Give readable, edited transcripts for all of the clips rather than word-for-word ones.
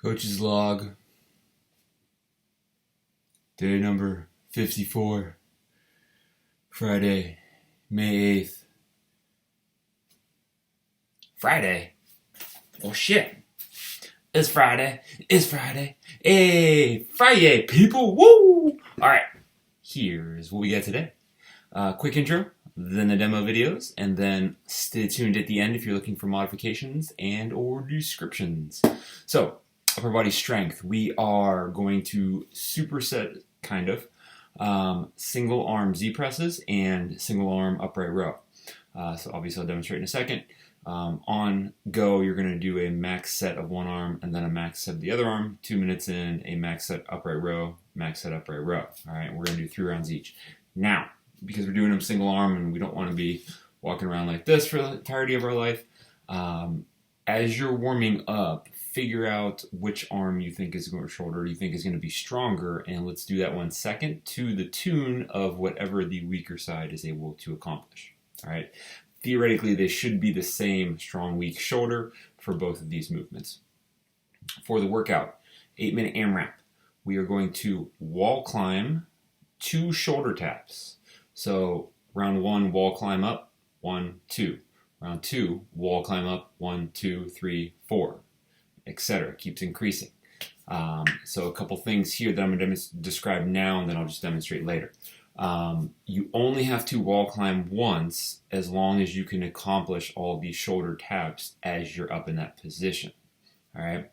Coach's log, day number 54, Friday, May 8th. Friday? Oh shit. It's Friday. It's Friday. Hey, Friday, people. Woo! Alright, here's what we got today. Quick intro, then the demo videos, and then stay tuned at the end if you're looking for modifications and or descriptions. So, upper body strength, we are going to superset, kind of, single arm Z presses and single arm upright row. So obviously I'll demonstrate in a second. On go, you're going to do a max set of one arm and then a max set of the other arm. 2 minutes in, a max set upright row, max set upright row. All right, we're going to do 3 rounds each. Now, because we're doing them single arm and we don't want to be walking around like this for the entirety of our life, as you're warming up, figure out which arm you think is going, or shoulder you think is going to be stronger, and let's do that 1 second to the tune of whatever the weaker side is able to accomplish. All right. Theoretically, they should be the same strong, weak shoulder for both of these movements. For the workout, 8-minute AMRAP, we are going to wall climb 2 shoulder taps. So round 1, wall climb up, 1, 2. Round 2, wall climb up, 1, 2, 3, 4, etc. Keeps increasing. So a couple things here that I'm going to describe now, and then I'll just demonstrate later. You only have to wall climb once as long as you can accomplish all these shoulder taps as you're up in that position. All right.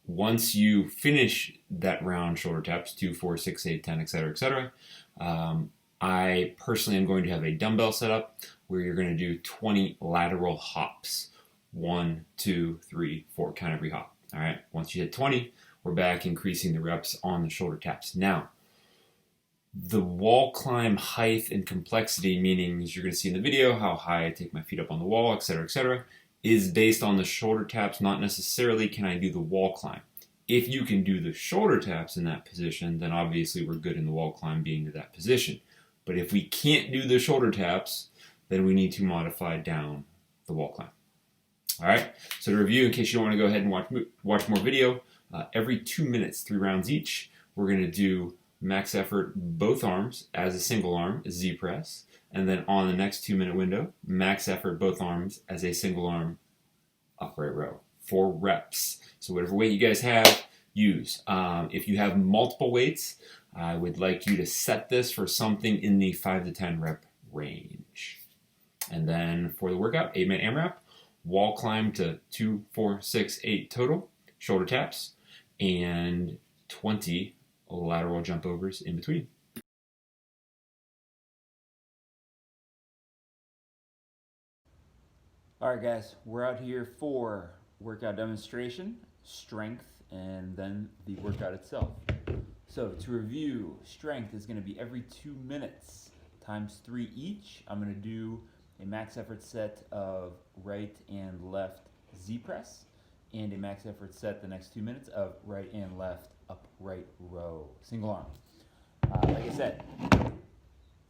Once you finish that round shoulder taps, 2, 4, 6, 8, 10, etc., etc., I personally am going to have a dumbbell setup where you're going to do 20 lateral hops. 1, 2, 3, 4, count every hop. All right. Once you hit 20, we're back increasing the reps on the shoulder taps. Now, the wall climb height and complexity, meaning as you're going to see in the video, how high I take my feet up on the wall, etc., is based on the shoulder taps, not necessarily can I do the wall climb. If you can do the shoulder taps in that position, then obviously we're good in the wall climb being to that position. But if we can't do the shoulder taps, then we need to modify down the wall climb. All right, so to review, in case you don't want to go ahead and watch more video, every 2 minutes, 3 rounds each, we're going to do max effort both arms as a single arm, Z press, and then on the next 2-minute window, max effort both arms as a single arm upright row. 4 reps. So whatever weight you guys have, use. If you have multiple weights, I would like you to set this for something in the 5 to 10 rep range. And then for the workout, 8-minute AMRAP, wall climb to 2, 4, 6, 8 total, shoulder taps, and 20 lateral jump overs in between. Alright guys, we're out here for workout demonstration, strength, and then the workout itself. So to review, strength is going to be every 2 minutes times 3 each. I'm going to do a max effort set of right and left Z press and a max effort set the next 2 minutes of right and left upright row, single arm. Like I said,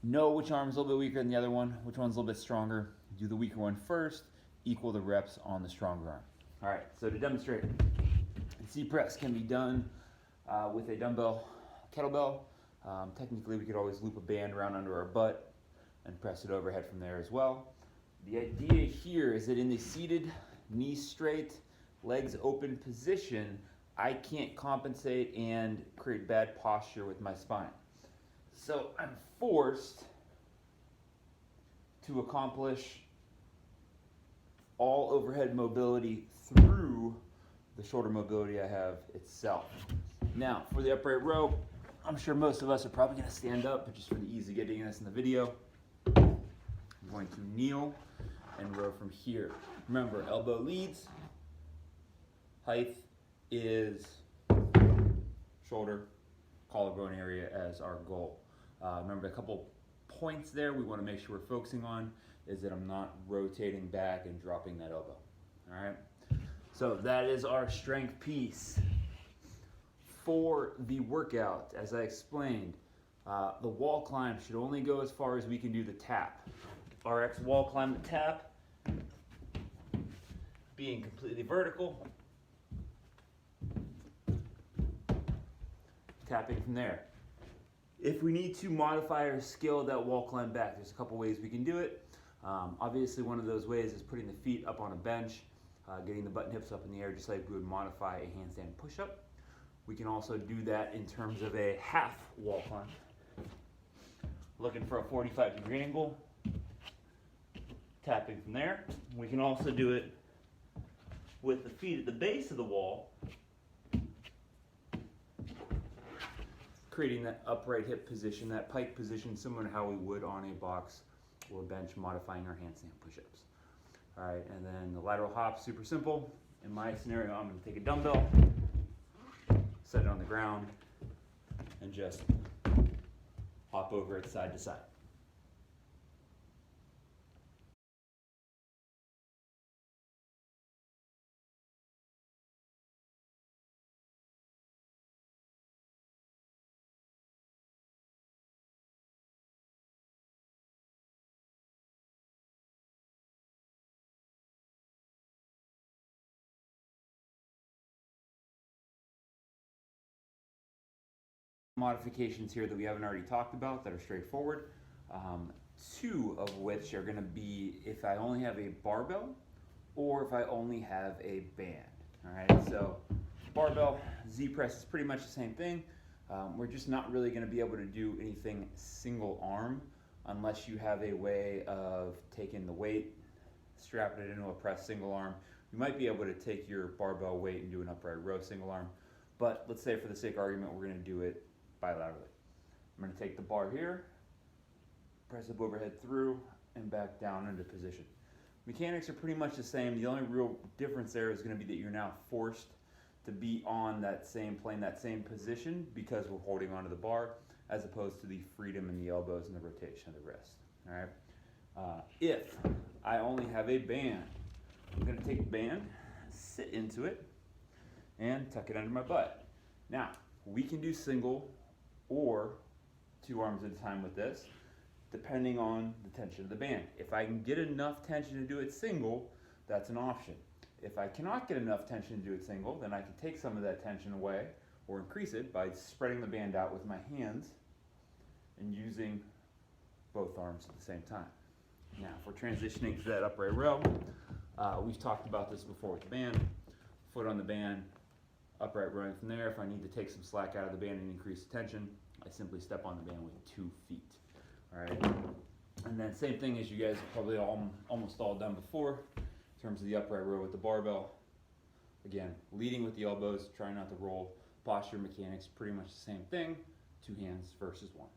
know which arm is a little bit weaker than the other one, which one's a little bit stronger. Do the weaker one first, equal the reps on the stronger arm. All right, so to demonstrate, Z press can be done with a dumbbell kettlebell. Technically, we could always loop a band around under our butt and press it overhead from there as well. The idea here is that in the seated, knees straight, legs open position, I can't compensate and create bad posture with my spine. So I'm forced to accomplish all overhead mobility through the shoulder mobility I have itself. Now, for the upright row, I'm sure most of us are probably going to stand up, but just for the ease of getting this in the video, I'm going to kneel and row from here. Remember, elbow leads, height is shoulder, collarbone area as our goal. Remember, a couple points there we want to make sure we're focusing on is that I'm not rotating back and dropping that elbow. All right, so that is our strength piece. For the workout, as I explained, the wall climb should only go as far as we can do the tap. RX wall climb the tap, being completely vertical, tapping from there. If we need to modify or scale that wall climb back, there's a couple ways we can do it. Obviously, one of those ways is putting the feet up on a bench, getting the butt and hips up in the air, just like we would modify a handstand push-up. We can also do that in terms of a half wall climb. Looking for a 45-degree angle, tapping from there. We can also do it with the feet at the base of the wall, creating that upright hip position, that pike position, similar to how we would on a box or bench, modifying our handstand push-ups. All right, and then the lateral hop, super simple. In my scenario, I'm going to take a dumbbell, set it on the ground, and just hop over it side to side. Modifications here that we haven't already talked about that are straightforward. Two of which are going to be if I only have a barbell or if I only have a band. All right, so barbell, Z press is pretty much the same thing. We're just not really going to be able to do anything single arm unless you have a way of taking the weight, strapping it into a press single arm. You might be able to take your barbell weight and do an upright row single arm, but let's say for the sake of argument we're going to do it bilaterally. I'm going to take the bar here, press up overhead through, and back down into position. Mechanics are pretty much the same. The only real difference there is going to be that you're now forced to be on that same plane, that same position, because we're holding onto the bar, as opposed to the freedom in the elbows and the rotation of the wrist. All right. If I only have a band, I'm going to take the band, sit into it, and tuck it under my butt. Now, we can do single or two arms at a time with this, depending on the tension of the band. If I can get enough tension to do it single, that's an option. If I cannot get enough tension to do it single, then I can take some of that tension away or increase it by spreading the band out with my hands and using both arms at the same time. Now, if we're transitioning to that upright row, we've talked about this before with the band. Foot on the band, upright rowing from there. If I need to take some slack out of the band and increase the tension, I simply step on the band with 2 feet. All right, and then same thing as you guys have probably almost all done before in terms of the upright row with the barbell. Again, leading with the elbows, try not to roll. Posture mechanics, pretty much the same thing. 2 hands versus 1.